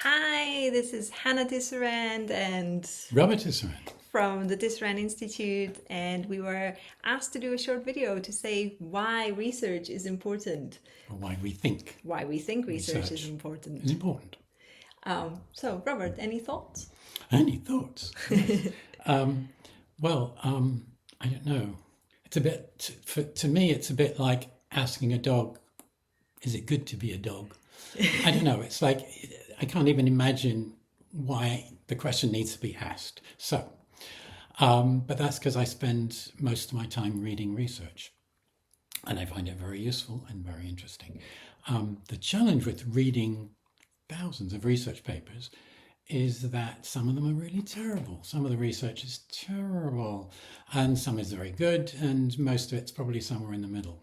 Hi, this is Hana Tisserand and Robert Tisserand. from the Tisserand Institute, and we were asked to do a short video to say why research is important, Or why we think why we think research is research is important. important. So, Robert, any thoughts? Any thoughts? Yes. um, I don't know. It's a bit, to me, it's a bit like asking a dog, is it good to be a dog? I don't know. It's like, I can't even imagine why the question needs to be asked. But that's because I spend most of my time reading research and I find it very useful and very interesting. The challenge with reading thousands of research papers is that some of them are really terrible. Some of the research is terrible, and some is very good, and most of it's probably somewhere in the middle.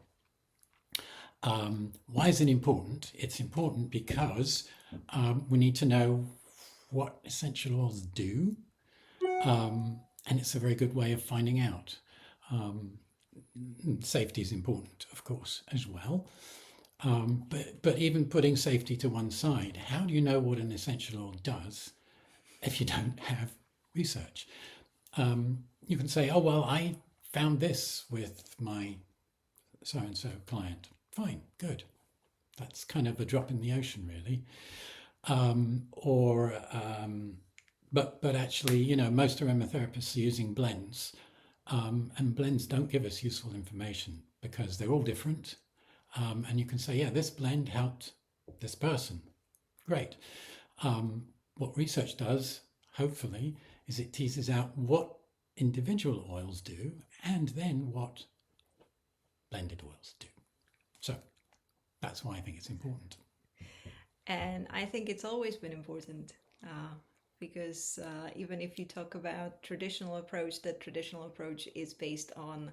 Why is it important? It's important because we need to know what essential oils do, and it's a very good way of finding out. Safety is important, of course, as well. But even putting safety to one side, how do you know what an essential oil does if you don't have research? You can say, oh, well, I found this with my so-and-so client. Fine, good. That's kind of a drop in the ocean, really. But actually, most aromatherapists are using blends, and blends don't give us useful information because they're all different. And you can say, yeah, this blend helped this person. Great. What research does, hopefully, is it teases out what individual oils do and then what blended oils do. So that's why I think it's important. And I think it's always been important because even if you talk about traditional approach, that traditional approach is based on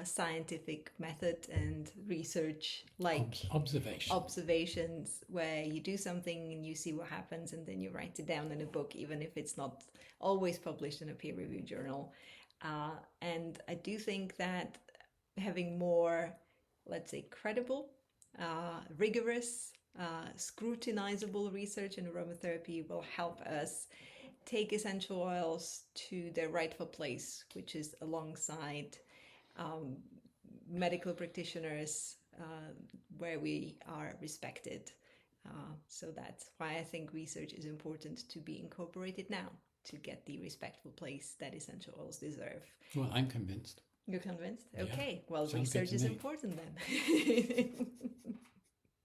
scientific method and research, like Observation. observations, where you do something and you see what happens and then you write it down in a book, even if it's not always published in a peer-reviewed journal. And I do think that having more, let's say, credible, rigorous, scrutinizable research in aromatherapy will help us take essential oils to their rightful place, which is alongside um, medical practitioners where we are respected. So that's why I think research is important to be incorporated now to get the respectful place that essential oils deserve. Well, I'm convinced. You're convinced? Yeah, Okay, well, sounds good research to is me. important then.